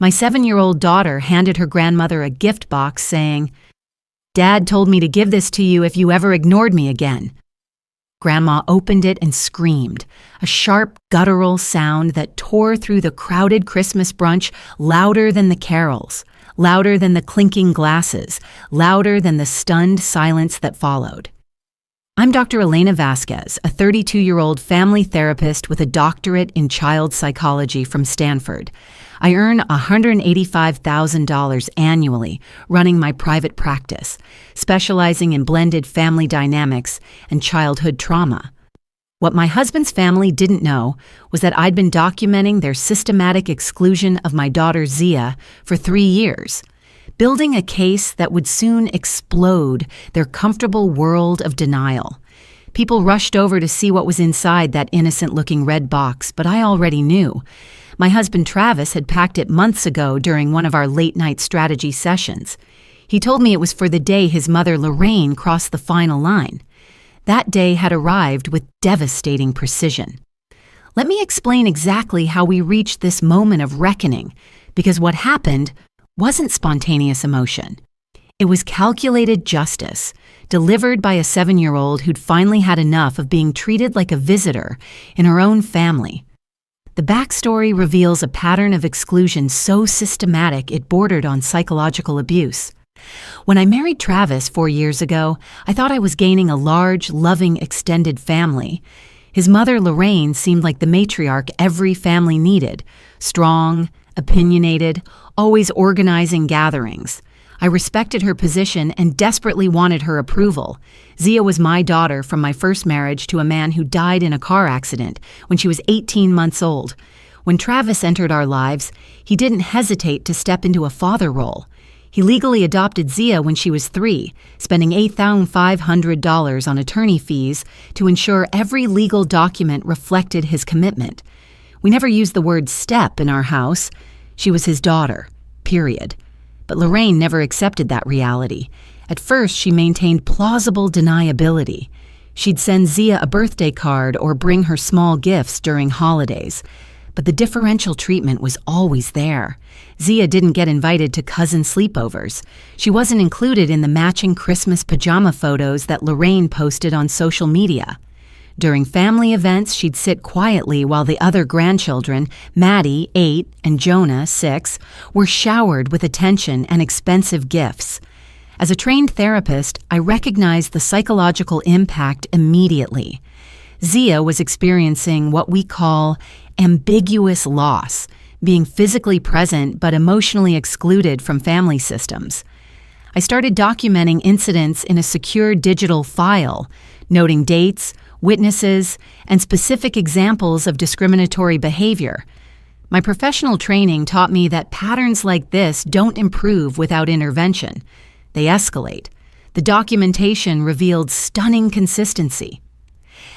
My 7-year-old daughter handed her grandmother a gift box saying, "Dad told me to give this to you if you ever ignored me again." Grandma opened it and screamed, a sharp, guttural sound that tore through the crowded Christmas brunch, louder than the carols, louder than the clinking glasses, louder than the stunned silence that followed. I'm Dr. Elena Vasquez, a 32-year-old family therapist with a doctorate in child psychology from Stanford. I earn $185,000 annually running my private practice, specializing in blended family dynamics and childhood trauma. What my husband's family didn't know was that I'd been documenting their systematic exclusion of my daughter Zia for 3 years, building a case that would soon explode their comfortable world of denial. People rushed over to see what was inside that innocent-looking red box, but I already knew. My husband Travis had packed it months ago during one of our late-night strategy sessions. He told me it was for the day his mother Lorraine crossed the final line. That day had arrived with devastating precision. Let me explain exactly how we reached this moment of reckoning, because what happened wasn't spontaneous emotion. It was calculated justice, delivered by a 7-year-old who'd finally had enough of being treated like a visitor in her own family. The backstory reveals a pattern of exclusion so systematic it bordered on psychological abuse. When I married Travis 4 years ago, I thought I was gaining a large, loving, extended family. His mother, Lorraine, seemed like the matriarch every family needed, strong, opinionated, always organizing gatherings. I respected her position and desperately wanted her approval. Zia was my daughter from my first marriage to a man who died in a car accident when she was 18 months old. When Travis entered our lives, he didn't hesitate to step into a father role. He legally adopted Zia when she was 3, spending $8,500 on attorney fees to ensure every legal document reflected his commitment. We never used the word step in our house. She was his daughter, period. But Lorraine never accepted that reality. At first, she maintained plausible deniability. She'd send Zia a birthday card or bring her small gifts during holidays. But the differential treatment was always there. Zia didn't get invited to cousin sleepovers. She wasn't included in the matching Christmas pajama photos that Lorraine posted on social media. During family events, she'd sit quietly while the other grandchildren, Maddie, 8, and Jonah, 6, were showered with attention and expensive gifts. As a trained therapist, I recognized the psychological impact immediately. Zia was experiencing what we call ambiguous loss, being physically present but emotionally excluded from family systems. I started documenting incidents in a secure digital file, noting dates, witnesses, and specific examples of discriminatory behavior. My professional training taught me that patterns like this don't improve without intervention. They escalate. The documentation revealed stunning consistency.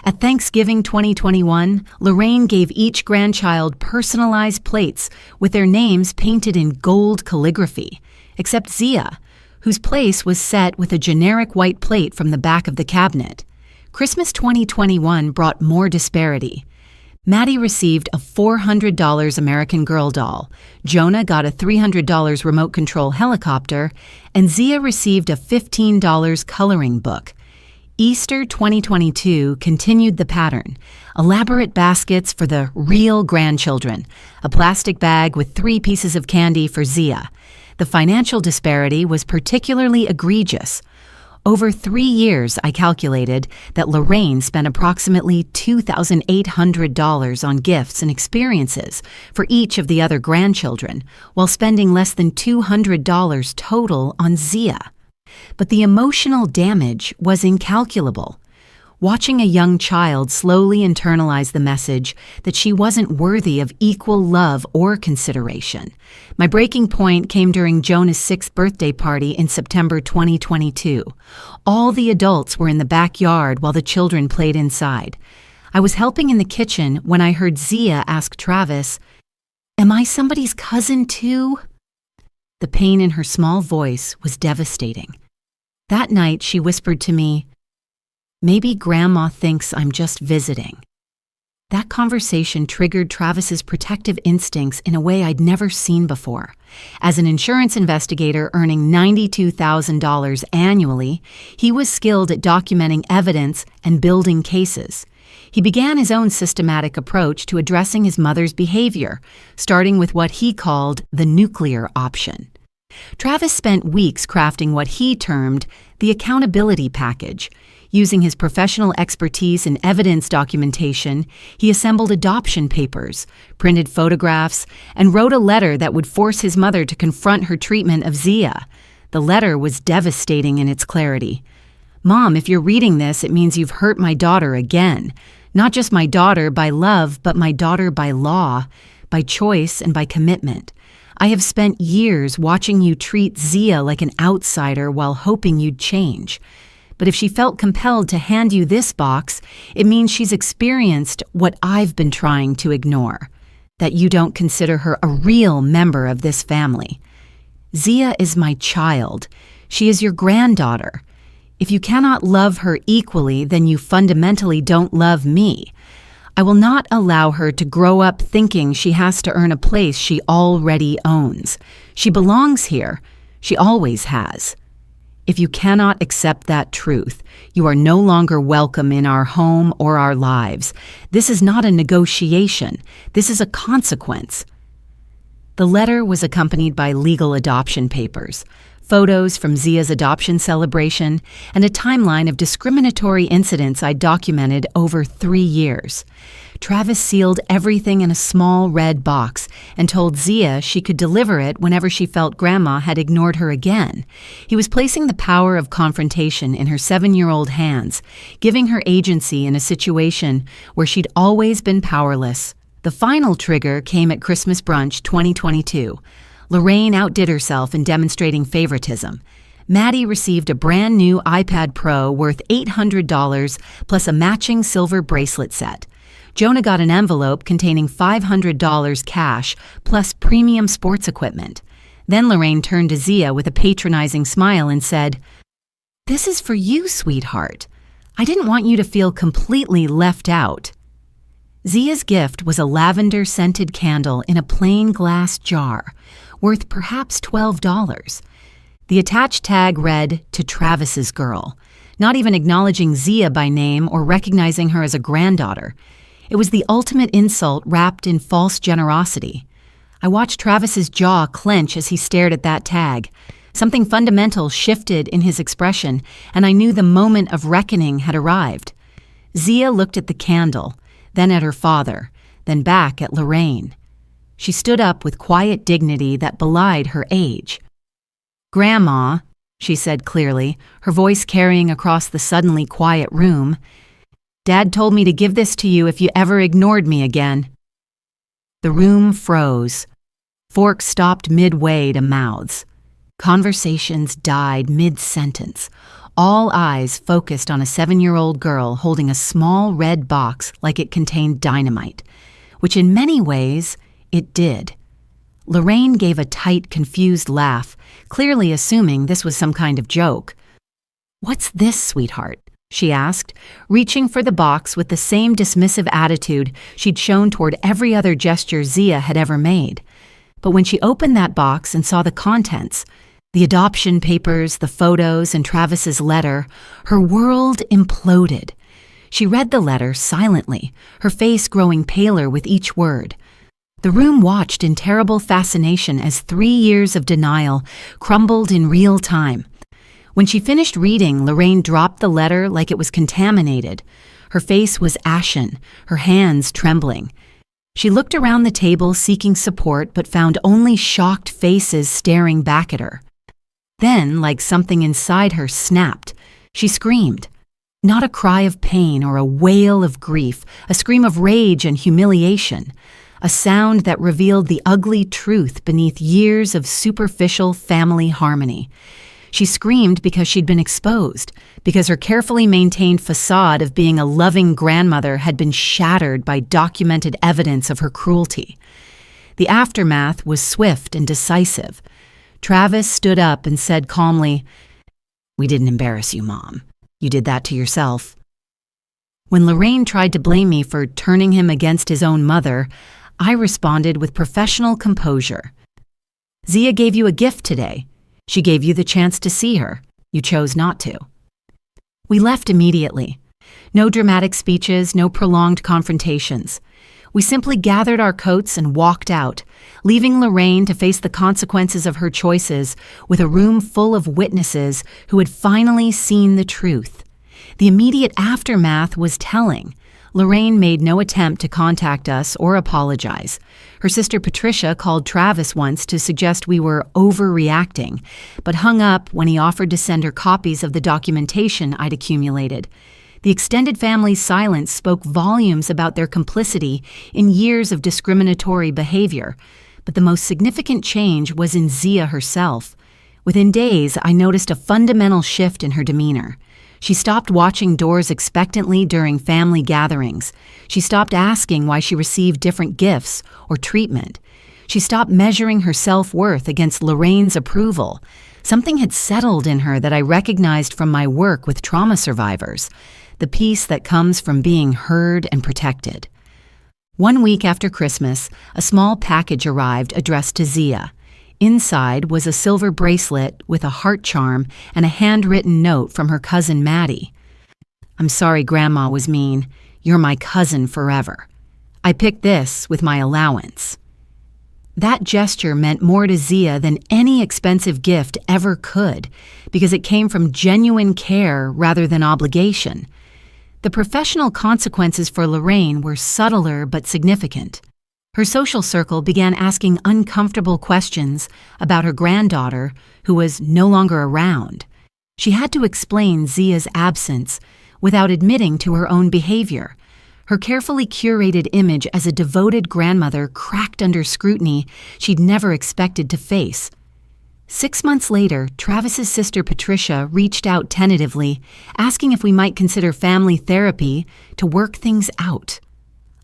At Thanksgiving 2021, Lorraine gave each grandchild personalized plates with their names painted in gold calligraphy, except Zia, whose place was set with a generic white plate from the back of the cabinet. Christmas 2021 brought more disparity. Maddie received a $400 American Girl doll, Jonah got a $300 remote control helicopter, and Zia received a $15 coloring book. Easter 2022 continued the pattern. Elaborate baskets for the real grandchildren, a plastic bag with 3 pieces of candy for Zia. The financial disparity was particularly egregious. Over 3 years, I calculated that Lorraine spent approximately $2,800 on gifts and experiences for each of the other grandchildren, while spending less than $200 total on Zia. But the emotional damage was incalculable. Watching a young child slowly internalize the message that she wasn't worthy of equal love or consideration. My breaking point came during Jonah's 6th birthday party in September 2022. All the adults were in the backyard while the children played inside. I was helping in the kitchen when I heard Zia ask Travis, "Am I somebody's cousin too?" The pain in her small voice was devastating. That night, she whispered to me, "Maybe Grandma thinks I'm just visiting." That conversation triggered Travis's protective instincts in a way I'd never seen before. As an insurance investigator earning $92,000 annually, he was skilled at documenting evidence and building cases. He began his own systematic approach to addressing his mother's behavior, starting with what he called the nuclear option. Travis spent weeks crafting what he termed the accountability package. Using his professional expertise in evidence documentation, he assembled adoption papers, printed photographs, and wrote a letter that would force his mother to confront her treatment of Zia. The letter was devastating in its clarity. "Mom, if you're reading this, it means you've hurt my daughter again. Not just my daughter by love, but my daughter by law, by choice, and by commitment. I have spent years watching you treat Zia like an outsider while hoping you'd change. But if she felt compelled to hand you this box, it means she's experienced what I've been trying to ignore, that you don't consider her a real member of this family. Zia is my child. She is your granddaughter. If you cannot love her equally, then you fundamentally don't love me. I will not allow her to grow up thinking she has to earn a place she already owns. She belongs here. She always has. If you cannot accept that truth, you are no longer welcome in our home or our lives. This is not a negotiation. This is a consequence." The letter was accompanied by legal adoption papers, photos from Zia's adoption celebration, and a timeline of discriminatory incidents I documented over 3 years. Travis sealed everything in a small red box and told Zia she could deliver it whenever she felt Grandma had ignored her again. He was placing the power of confrontation in her 7-year-old hands, giving her agency in a situation where she'd always been powerless. The final trigger came at Christmas brunch 2022. Lorraine outdid herself in demonstrating favoritism. Maddie received a brand new iPad Pro worth $800 plus a matching silver bracelet set. Jonah got an envelope containing $500 cash plus premium sports equipment. Then Lorraine turned to Zia with a patronizing smile and said, "This is for you, sweetheart. I didn't want you to feel completely left out." Zia's gift was a lavender-scented candle in a plain glass jar, worth perhaps $12. The attached tag read, "To Travis's girl," not even acknowledging Zia by name or recognizing her as a granddaughter. It was the ultimate insult wrapped in false generosity. I watched Travis's jaw clench as he stared at that tag. Something fundamental shifted in his expression, and I knew the moment of reckoning had arrived. Zia looked at the candle, then at her father, then back at Lorraine. She stood up with quiet dignity that belied her age. "Grandma," she said clearly, her voice carrying across the suddenly quiet room, "Dad told me to give this to you if you ever ignored me again." The room froze. Forks stopped midway to mouths. Conversations died mid-sentence. All eyes focused on a 7-year-old girl holding a small red box like it contained dynamite, which in many ways it did. Lorraine gave a tight, confused laugh, clearly assuming this was some kind of joke. "What's this, sweetheart?" she asked, reaching for the box with the same dismissive attitude she'd shown toward every other gesture Zia had ever made. But when she opened that box and saw the contents, the adoption papers, the photos, and Travis's letter, her world imploded. She read the letter silently, her face growing paler with each word. The room watched in terrible fascination as 3 years of denial crumbled in real time. When she finished reading, Lorraine dropped the letter like it was contaminated. Her face was ashen, her hands trembling. She looked around the table seeking support but found only shocked faces staring back at her. Then, like something inside her snapped, she screamed. Not a cry of pain or a wail of grief, a scream of rage and humiliation. A sound that revealed the ugly truth beneath years of superficial family harmony. She screamed because she'd been exposed, because her carefully maintained facade of being a loving grandmother had been shattered by documented evidence of her cruelty. The aftermath was swift and decisive. Travis stood up and said calmly, "We didn't embarrass you, Mom. You did that to yourself." When Lorraine tried to blame me for turning him against his own mother, I responded with professional composure. Zia gave you a gift today. She gave you the chance to see her. You chose not to. We left immediately. No dramatic speeches, no prolonged confrontations. We simply gathered our coats and walked out, leaving Lorraine to face the consequences of her choices with a room full of witnesses who had finally seen the truth. The immediate aftermath was telling. Lorraine made no attempt to contact us or apologize. Her sister Patricia called Travis once to suggest we were overreacting, but hung up when he offered to send her copies of the documentation I'd accumulated. The extended family's silence spoke volumes about their complicity in years of discriminatory behavior, but the most significant change was in Zia herself. Within days, I noticed a fundamental shift in her demeanor. She stopped watching doors expectantly during family gatherings. She stopped asking why she received different gifts or treatment. She stopped measuring her self-worth against Lorraine's approval. Something had settled in her that I recognized from my work with trauma survivors, the peace that comes from being heard and protected. 1 week after Christmas, a small package arrived addressed to Zia. Inside was a silver bracelet with a heart charm and a handwritten note from her cousin Maddie. "I'm sorry Grandma was mean. You're my cousin forever. I picked this with my allowance." That gesture meant more to Zia than any expensive gift ever could, because it came from genuine care rather than obligation. The professional consequences for Lorraine were subtler but significant. Her social circle began asking uncomfortable questions about her granddaughter, who was no longer around. She had to explain Zia's absence without admitting to her own behavior. Her carefully curated image as a devoted grandmother cracked under scrutiny she'd never expected to face. 6 months later, Travis's sister Patricia reached out tentatively, asking if we might consider family therapy to work things out.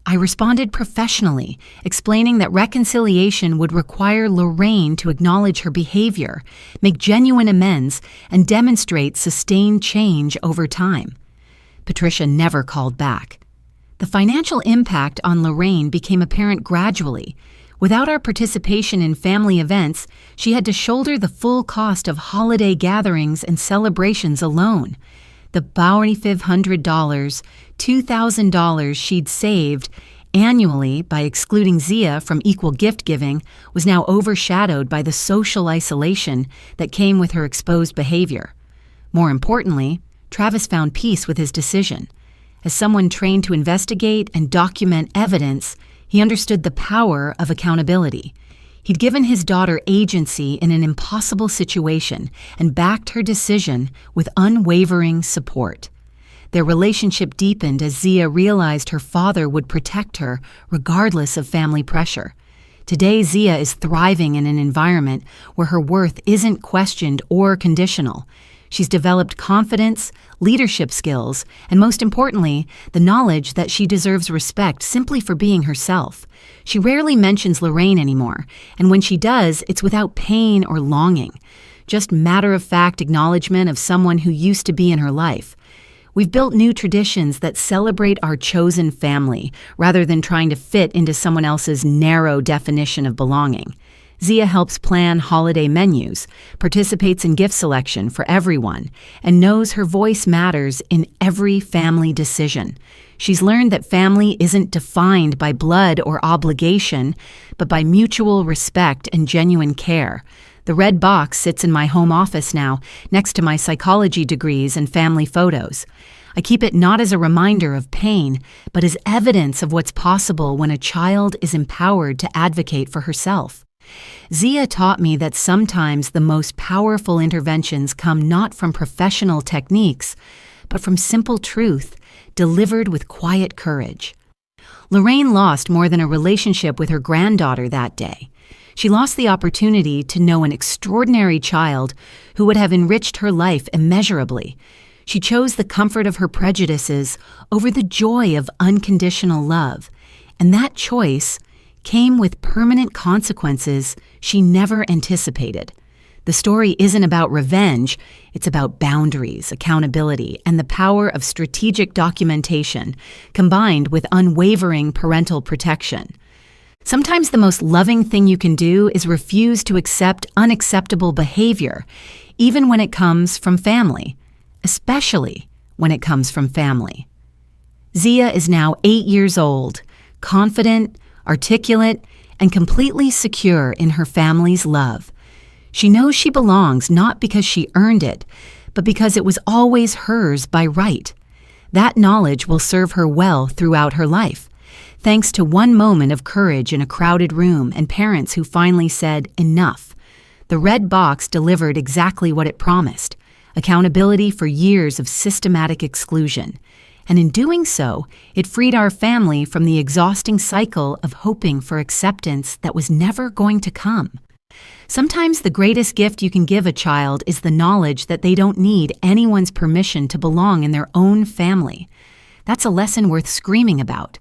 I responded professionally, explaining that reconciliation would require Lorraine to acknowledge her behavior, make genuine amends, and demonstrate sustained change over time. Patricia never called back. The financial impact on Lorraine became apparent gradually. Without our participation in family events, she had to shoulder the full cost of holiday gatherings and celebrations alone. The $500, $2,000 she'd saved annually by excluding Zia from equal gift giving was now overshadowed by the social isolation that came with her exposed behavior. More importantly, Travis found peace with his decision. As someone trained to investigate and document evidence, he understood the power of accountability. He'd given his daughter agency in an impossible situation and backed her decision with unwavering support. Their relationship deepened as Zia realized her father would protect her regardless of family pressure. Today, Zia is thriving in an environment where her worth isn't questioned or conditional. She's developed confidence, leadership skills, and most importantly, the knowledge that she deserves respect simply for being herself. She rarely mentions Lorraine anymore, and when she does, it's without pain or longing, just matter-of-fact acknowledgement of someone who used to be in her life. We've built new traditions that celebrate our chosen family, rather than trying to fit into someone else's narrow definition of belonging. Zia helps plan holiday menus, participates in gift selection for everyone, and knows her voice matters in every family decision. She's learned that family isn't defined by blood or obligation, but by mutual respect and genuine care. The red box sits in my home office now, next to my psychology degrees and family photos. I keep it not as a reminder of pain, but as evidence of what's possible when a child is empowered to advocate for herself. Zia taught me that sometimes the most powerful interventions come not from professional techniques, but from simple truth, delivered with quiet courage. Lorraine lost more than a relationship with her granddaughter that day. She lost the opportunity to know an extraordinary child who would have enriched her life immeasurably. She chose the comfort of her prejudices over the joy of unconditional love, and that choice came with permanent consequences she never anticipated. The story isn't about revenge, it's about boundaries, accountability, and the power of strategic documentation, combined with unwavering parental protection. Sometimes the most loving thing you can do is refuse to accept unacceptable behavior, even when it comes from family, especially when it comes from family. Zia is now 8 years old, confident, articulate, and completely secure in her family's love. She knows she belongs not because she earned it, but because it was always hers by right. That knowledge will serve her well throughout her life, thanks to one moment of courage in a crowded room and parents who finally said, "Enough." The red box delivered exactly what it promised: accountability for years of systematic exclusion. And in doing so, it freed our family from the exhausting cycle of hoping for acceptance that was never going to come. Sometimes the greatest gift you can give a child is the knowledge that they don't need anyone's permission to belong in their own family. That's a lesson worth screaming about,